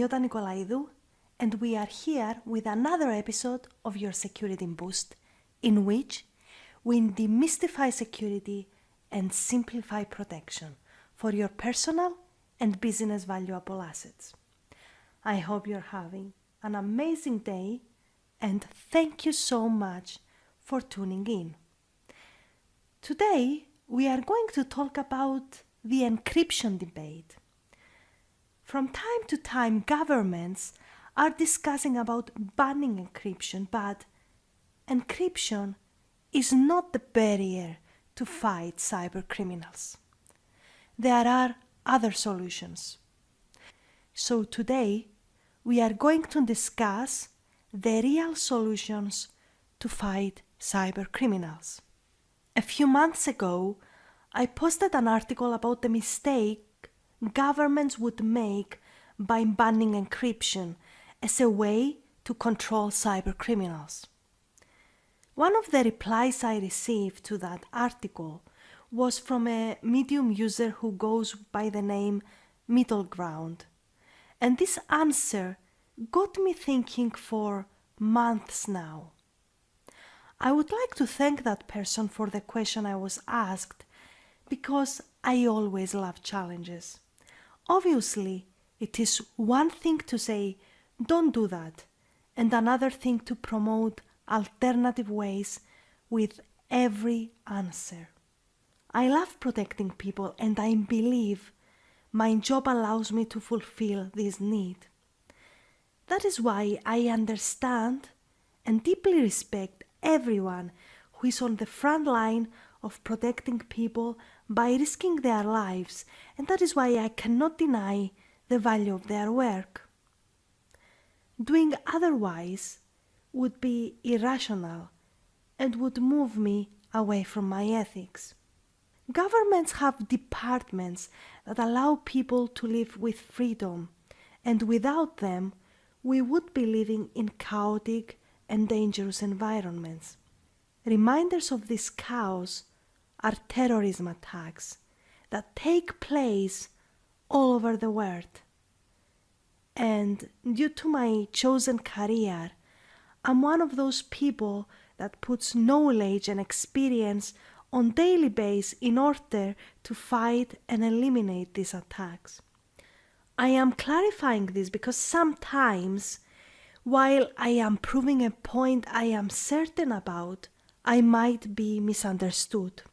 Panayota Nicolaidou, and we are here with another episode of your Security Boost, in which we demystify security and simplify protection for your personal and business valuable assets. I hope you're having an amazing day, and thank you so much for tuning in. Today, we are going to talk about the encryption debate. From time to time, governments are discussing about banning encryption, but encryption is not the barrier to fight cyber criminals. There are other solutions. So today, we are going to discuss the real solutions to fight cyber criminals. A few months ago, I posted an article about the mistake governments would make by banning encryption as a way to control cyber criminals. One of the replies I received to that article was from a Medium user who goes by the name Middle Ground, and this answer got me thinking for months now. I would like to thank that person for the question I was asked, because I always love challenges. Obviously, it is one thing to say, don't do that, and another thing to promote alternative ways with every answer. I love protecting people, and I believe my job allows me to fulfill this need. That is why I understand and deeply respect everyone who is on the front line of protecting people by risking their lives, and that is why I cannot deny the value of their work. Doing otherwise would be irrational and would move me away from my ethics. Governments have departments that allow people to live with freedom, and without them, we would be living in chaotic and dangerous environments. Reminders of this chaos are terrorism attacks that take place all over the world. And due to my chosen career, I'm one of those people that puts knowledge and experience on daily basis in order to fight and eliminate these attacks. I am clarifying this because sometimes, while I am proving a point I am certain about, I might be misunderstood.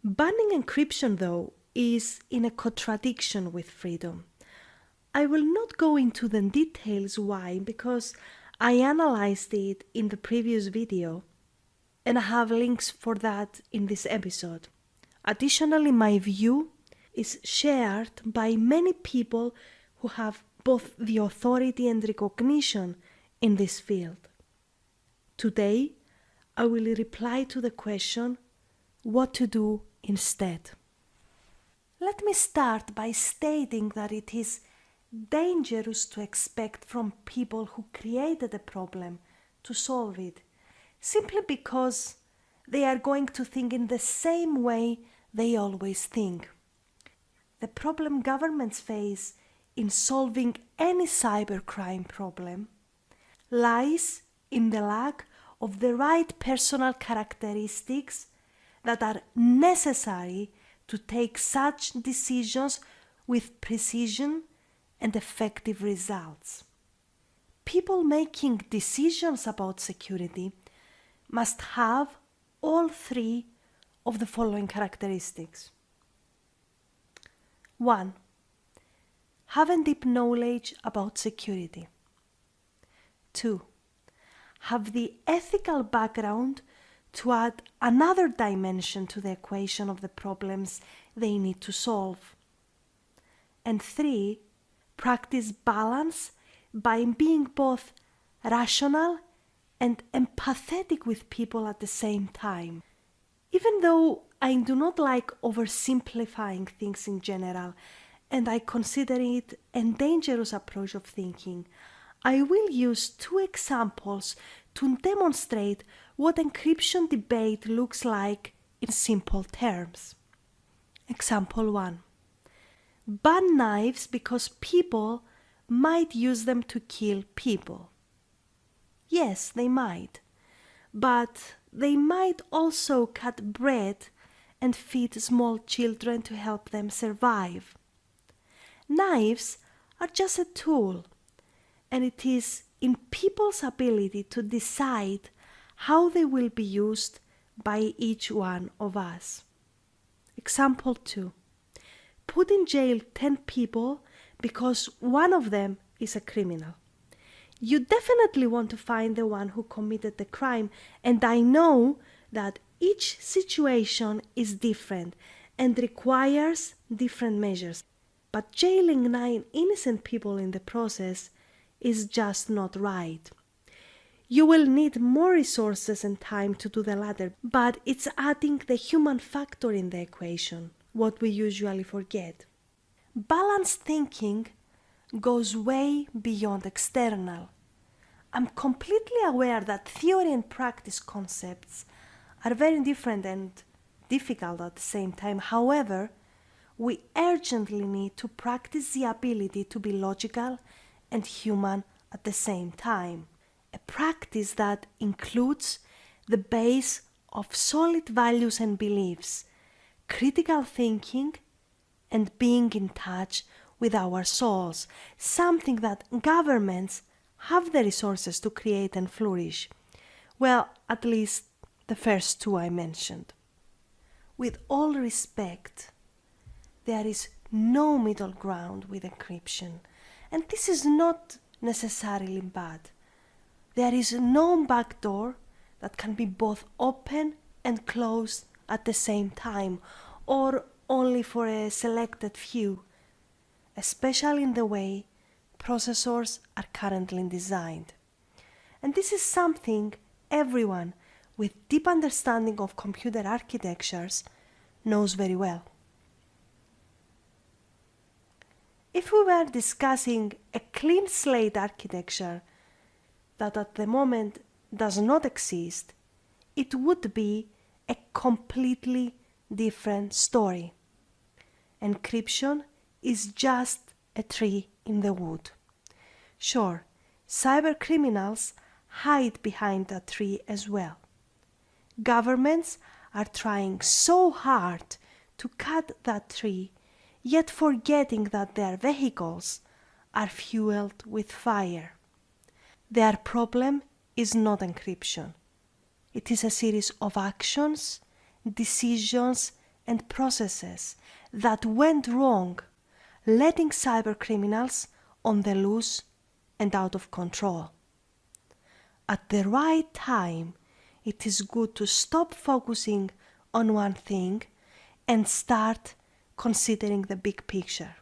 Banning encryption, though, is in a contradiction with freedom. I will not go into the details why, because I analyzed it in the previous video, and I have links for that in this episode. Additionally, my view is shared by many people who have both the authority and recognition in this field. Today, I will reply to the question, what to do instead. Let me start by stating that it is dangerous to expect from people who created a problem to solve it, simply because they are going to think in the same way they always think. The problem governments face in solving any cybercrime problem lies in the lack of the right personal characteristics that are necessary to take such decisions with precision and effective results. People making decisions about security must have all three of the following characteristics. 1. Have a deep knowledge about security. 2. Have the ethical background to add another dimension to the equation of the problems they need to solve. And 3. Practice balance by being both rational and empathetic with people at the same time. Even though I do not like oversimplifying things in general, and I consider it a dangerous approach of thinking, I will use two examples to demonstrate what encryption debate looks like in simple terms. Example 1. Ban knives because people might use them to kill people. Yes, they might. But they might also cut bread and feed small children to help them survive. Knives are just a tool, and it is in people's ability to decide how they will be used by each one of us. Example 2. Put in jail 10 people because one of them is a criminal. You definitely want to find the one who committed the crime, and I know that each situation is different and requires different measures. But jailing 9 innocent people in the process is just not right. You will need more resources and time to do the latter, but it's adding the human factor in the equation, what we usually forget. Balanced thinking goes way beyond external. I'm completely aware that theory and practice concepts are very different and difficult at the same time. However, we urgently need to practice the ability to be logical and human at the same time. A practice that includes the base of solid values and beliefs, critical thinking, and being in touch with our souls, something that governments have the resources to create and flourish. Well, at least the first 2 I mentioned. With all respect, there is no middle ground with encryption, and this is not necessarily bad. There is no backdoor that can be both open and closed at the same time, or only for a selected few, especially in the way processors are currently designed. And this is something everyone with deep understanding of computer architectures knows very well. If we were discussing a clean slate architecture that at the moment does not exist, it would be a completely different story. Encryption is just a tree in the wood. Sure, cyber criminals hide behind that tree as well. Governments are trying so hard to cut that tree, yet forgetting that their vehicles are fueled with fire. Their problem is not encryption. It is a series of actions, decisions, and processes that went wrong, letting cyber criminals on the loose and out of control. At the right time, it is good to stop focusing on one thing and start considering the big picture.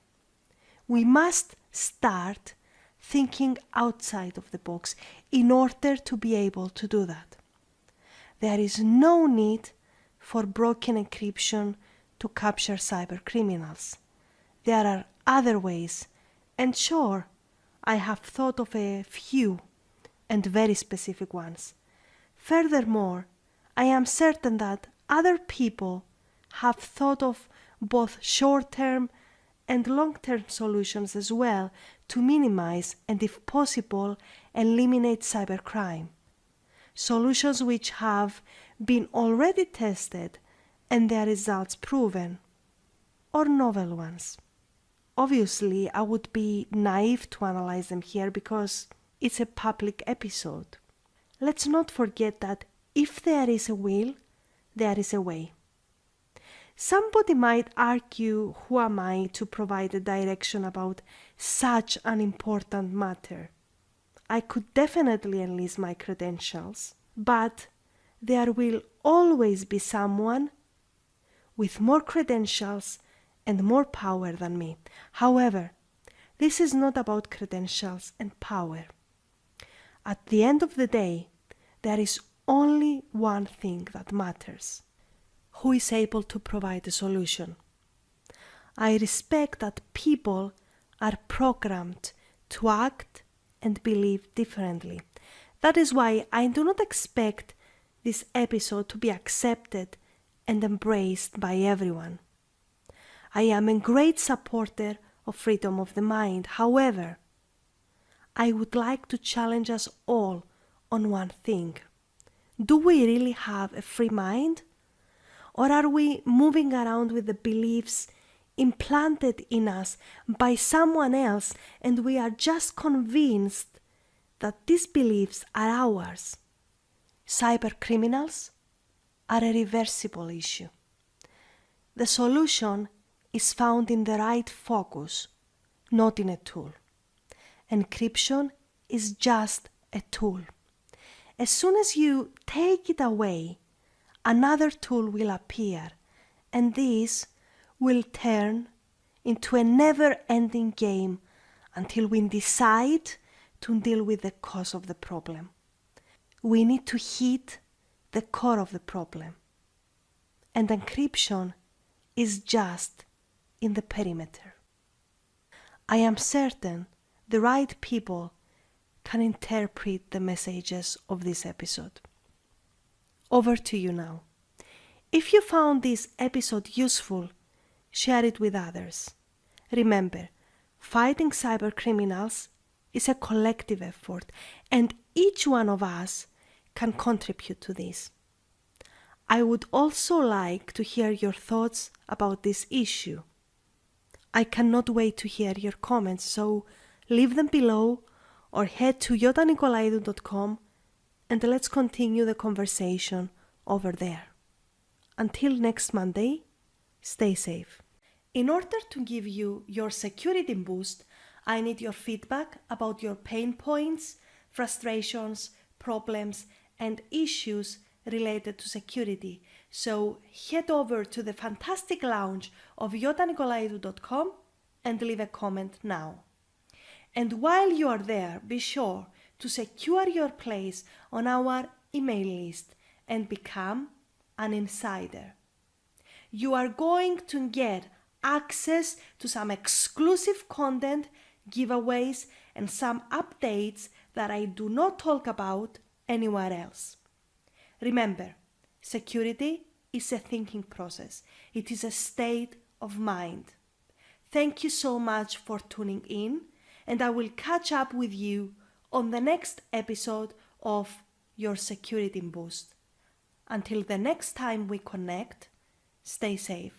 We must start thinking outside of the box in order to be able to do that. There is no need for broken encryption to capture cyber criminals. There are other ways, and sure, I have thought of a few and very specific ones. Furthermore, I am certain that other people have thought of both short-term and long-term solutions as well to minimize and, if possible, eliminate cybercrime. Solutions which have been already tested and their results proven, or novel ones. Obviously, I would be naive to analyze them here because it's a public episode. Let's not forget that if there is a will, there is a way. Somebody might argue, who am I to provide a direction about such an important matter? I could definitely enlist my credentials, but there will always be someone with more credentials and more power than me. However, this is not about credentials and power. At the end of the day, there is only one thing that matters: who is able to provide a solution. I respect that people are programmed to act and believe differently. That is why I do not expect this episode to be accepted and embraced by everyone. I am a great supporter of freedom of the mind. However, I would like to challenge us all on one thing. Do we really have a free mind? Or are we moving around with the beliefs implanted in us by someone else, and we are just convinced that these beliefs are ours? Cybercriminals are a reversible issue. The solution is found in the right focus, not in a tool. Encryption is just a tool. As soon as you take it away, another tool will appear, and this will turn into a never-ending game until we decide to deal with the cause of the problem. We need to hit the core of the problem, and encryption is just in the perimeter. I am certain the right people can interpret the messages of this episode. Over to you now. If you found this episode useful, share it with others. Remember, fighting cybercriminals is a collective effort, and each one of us can contribute to this. I would also like to hear your thoughts about this issue. I cannot wait to hear your comments, so leave them below or head to iotanicolaidou.com and let's continue the conversation over there. Until next Monday, stay safe. In order to give you your security boost, I need your feedback about your pain points, frustrations, problems, and issues related to security. So head over to the fantastic lounge of iotanicolaidou.com and leave a comment now. And while you are there, be sure to secure your place on our email list and become an insider. You are going to get access to some exclusive content, giveaways, and some updates that I do not talk about anywhere else. Remember, security is a thinking process. It is a state of mind. Thank you so much for tuning in, and I will catch up with you on the next episode of Your Security Boost. Until the next time we connect, stay safe.